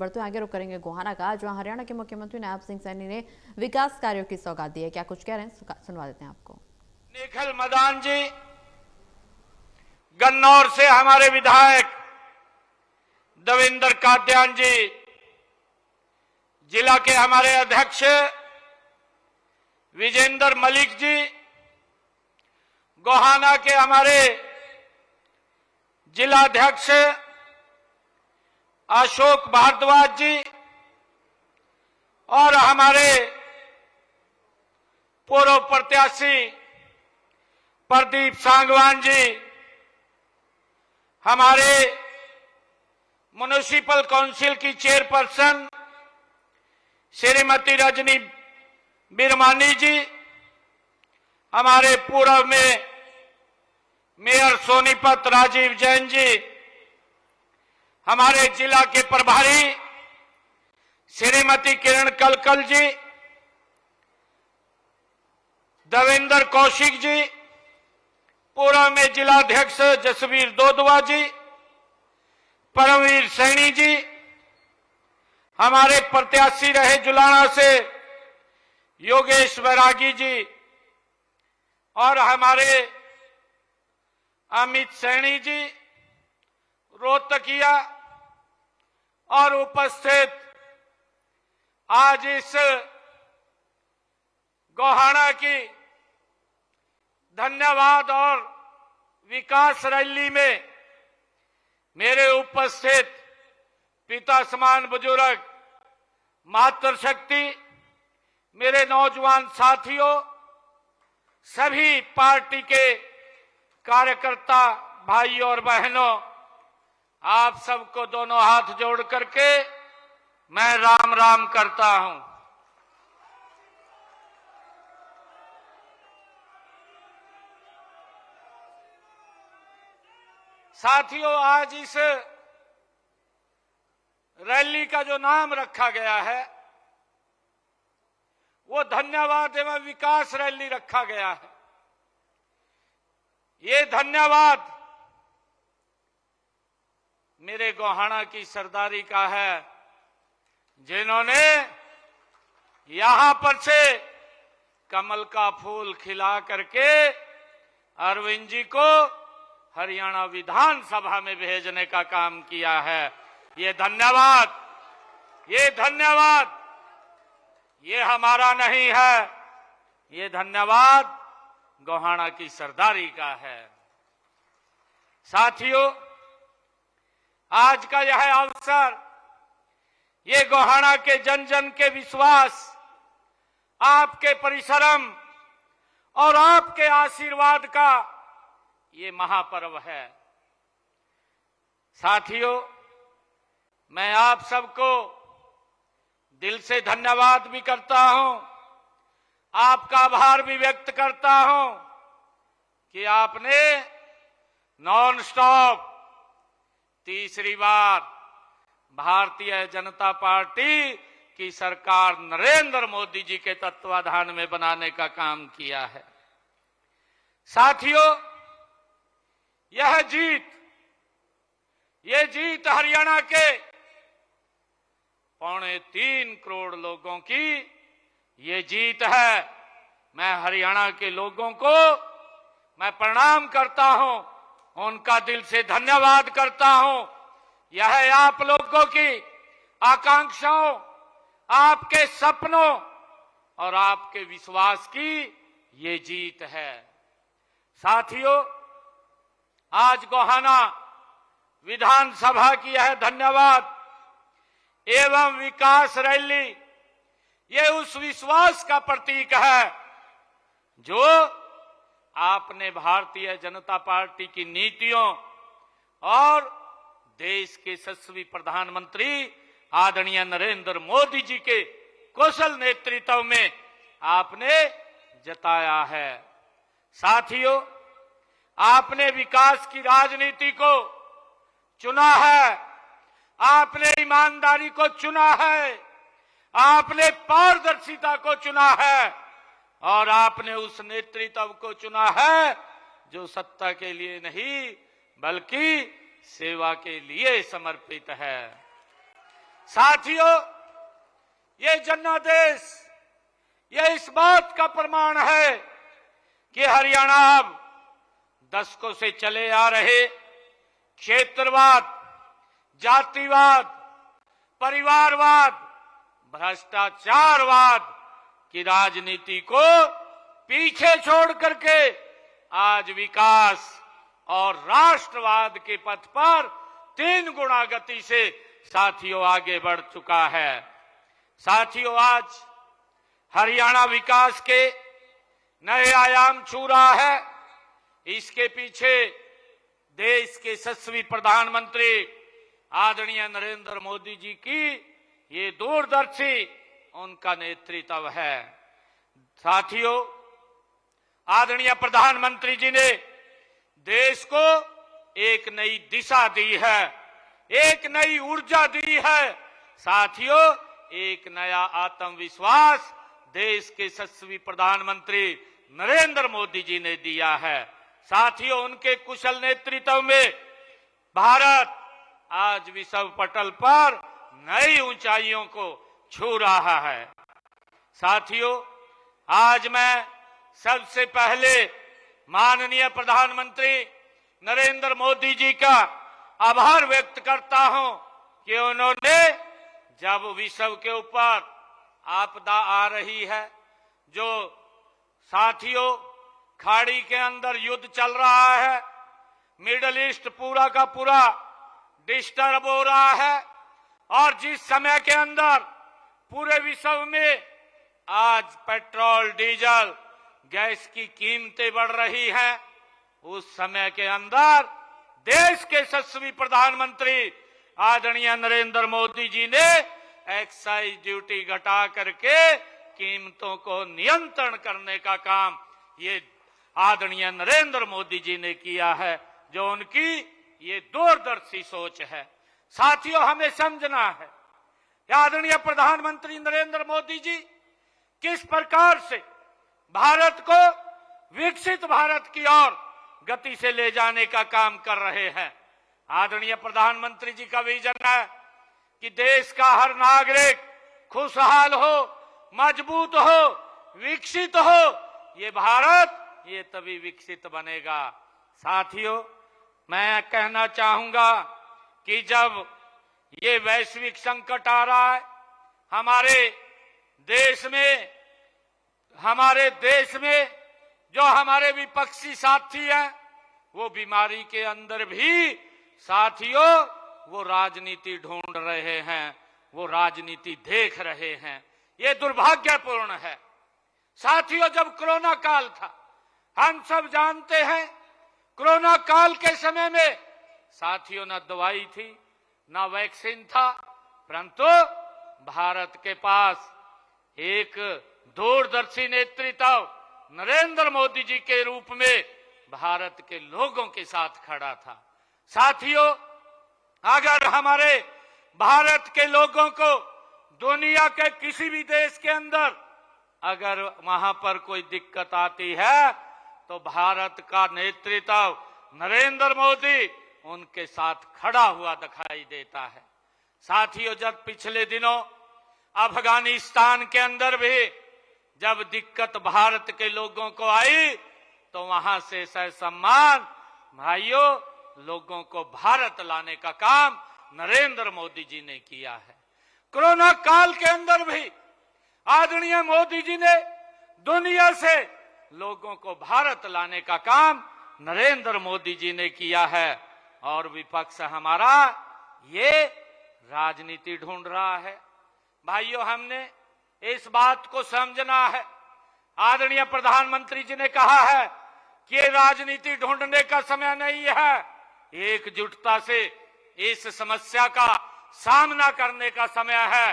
बढ़ते आगे रुक करेंगे गोहाना का, जहां हरियाणा के मुख्यमंत्री नायब सिंह सैनी ने विकास कार्यों की सौगात दी है। क्या कुछ कह रहे हैं, सुनवा देते हैं आपको। निखिल मदान जी, गन्नौर से हमारे विधायक देवेंद्र कादयान जी, जिला के हमारे अध्यक्ष विजेंद्र मलिक जी, गोहाना के हमारे जिलाध्यक्ष अशोक भारद्वाज जी और हमारे पूर्व प्रत्याशी प्रदीप सांगवान जी, हमारे म्युनिसिपल काउंसिल की चेयरपर्सन श्रीमती रजनी बिरमानी जी, हमारे पूर्व में मेयर सोनीपत राजीव जैन जी, हमारे जिला के प्रभारी श्रीमती किरण कलकल जी, देवेंद्र कौशिक जी, पूर्व में जिलाध्यक्ष जसवीर दोदवा जी, परमवीर सैनी जी, हमारे प्रत्याशी रहे जुलाना से योगेश बैरागी जी और हमारे अमित सैनी जी रोहतकिया, और उपस्थित आज इस गोहाना की धन्यवाद और विकास रैली में मेरे उपस्थित पिता समान बुजुर्ग, मातृशक्ति, मेरे नौजवान साथियों, सभी पार्टी के कार्यकर्ता भाइयों और बहनों, आप सबको दोनों हाथ जोड़ करके मैं राम राम करता हूं। साथियों, आज इस रैली का जो नाम रखा गया है वो धन्यवाद एवं विकास रैली रखा गया है। ये धन्यवाद मेरे गोहाना की सरदारी का है, जिन्होंने यहां पर से कमल का फूल खिला करके अरविंद जी को हरियाणा विधानसभा में भेजने का काम किया है। ये धन्यवाद ये हमारा नहीं है, ये धन्यवाद गोहाना की सरदारी का है। साथियों, आज का यह अवसर, ये गोहाना के जन जन के विश्वास, आपके परिश्रम और आपके आशीर्वाद का ये महापर्व है। साथियों, मैं आप सबको दिल से धन्यवाद भी करता हूं, आपका आभार भी व्यक्त करता हूं कि आपने नॉन स्टॉप तीसरी बार भारतीय जनता पार्टी की सरकार नरेंद्र मोदी जी के तत्वाधान में बनाने का काम किया है। साथियों, ये जीत हरियाणा के 3.25 करोड़ लोगों की ये जीत है। मैं हरियाणा के लोगों को मैं प्रणाम करता हूं, उनका दिल से धन्यवाद करता हूं। यह आप लोगों की आकांक्षाओं, आपके सपनों और आपके विश्वास की ये जीत है। साथियों, आज गोहाना विधानसभा की यह धन्यवाद एवं विकास रैली, ये उस विश्वास का प्रतीक है जो आपने भारतीय जनता पार्टी की नीतियों और देश के यशस्वी प्रधानमंत्री आदरणीय नरेंद्र मोदी जी के कुशल नेतृत्व में आपने जताया है। साथियों, आपने विकास की राजनीति को चुना है, आपने ईमानदारी को चुना है, आपने पारदर्शिता को चुना है और आपने उस नेतृत्व को चुना है जो सत्ता के लिए नहीं बल्कि सेवा के लिए समर्पित है। साथियों, ये जनादेश ये इस बात का प्रमाण है कि हरियाणा अब दशकों से चले आ रहे क्षेत्रवाद, जातिवाद, परिवारवाद, भ्रष्टाचारवाद की राजनीति को पीछे छोड़ करके आज विकास और राष्ट्रवाद के पथ पर 3 गुना गति से साथियों आगे बढ़ चुका है। साथियों, आज हरियाणा विकास के नए आयाम छू रहा है। इसके पीछे देश के यशस्वी प्रधानमंत्री आदरणीय नरेंद्र मोदी जी की ये दूरदर्शी उनका नेतृत्व है। साथियों, आदरणीय प्रधानमंत्री जी ने देश को एक नई दिशा दी है, एक नई ऊर्जा दी है। साथियों, एक नया आत्मविश्वास देश के यशस्वी प्रधानमंत्री नरेंद्र मोदी जी ने दिया है। साथियों, उनके कुशल नेतृत्व में भारत आज विश्व पटल पर नई ऊंचाइयों को छू रहा है। साथियों, आज मैं सबसे पहले माननीय प्रधानमंत्री नरेंद्र मोदी जी का आभार व्यक्त करता हूं कि उन्होंने जब विश्व के ऊपर आपदा आ रही है, जो साथियों खाड़ी के अंदर युद्ध चल रहा है, मिडल ईस्ट पूरा का पूरा डिस्टर्ब हो रहा है और जिस समय के अंदर पूरे विश्व में आज पेट्रोल, डीजल, गैस की कीमतें बढ़ रही हैं, उस समय के अंदर देश के यशस्वी प्रधानमंत्री आदरणीय नरेंद्र मोदी जी ने एक्साइज ड्यूटी घटा करके कीमतों को नियंत्रण करने का काम ये आदरणीय नरेंद्र मोदी जी ने किया है, जो उनकी ये दूरदर्शी सोच है। साथियों, हमें समझना है कि आदरणीय प्रधानमंत्री नरेंद्र मोदी जी किस प्रकार से भारत को विकसित भारत की ओर गति से ले जाने का काम कर रहे हैं। आदरणीय प्रधानमंत्री जी का विजन है कि देश का हर नागरिक खुशहाल हो, मजबूत हो, विकसित हो। ये भारत ये तभी विकसित बनेगा। साथियों, मैं कहना चाहूंगा कि जब ये वैश्विक संकट आ रहा है हमारे देश में जो हमारे विपक्षी साथी हैं, वो बीमारी के अंदर भी साथियों वो राजनीति ढूंढ रहे हैं, वो राजनीति देख रहे हैं। ये दुर्भाग्यपूर्ण है। साथियों, जब कोरोना काल था, हम सब जानते हैं कोरोना काल के समय में साथियों न दवाई थी, न वैक्सीन था, परंतु भारत के पास एक दूरदर्शी नेतृत्व नरेंद्र मोदी जी के रूप में भारत के लोगों के साथ खड़ा था। साथियों, अगर हमारे भारत के लोगों को दुनिया के किसी भी देश के अंदर अगर वहां पर कोई दिक्कत आती है तो भारत का नेतृत्व नरेंद्र मोदी उनके साथ खड़ा हुआ दिखाई देता है। साथियों, जब पिछले दिनों अफगानिस्तान के अंदर भी जब दिक्कत भारत के लोगों को आई तो वहां से सम्मान भाइयों लोगों को भारत लाने का काम नरेंद्र मोदी जी ने किया है। कोरोना काल के अंदर भी आदरणीय मोदी जी ने दुनिया से लोगों को भारत लाने का काम नरेंद्र मोदी जी ने किया है और विपक्ष हमारा ये राजनीति ढूंढ रहा है। भाइयों, हमने इस बात को समझना है। आदरणीय प्रधानमंत्री जी ने कहा है कि ये राजनीति ढूंढने का समय नहीं है, एकजुटता से इस समस्या का सामना करने का समय है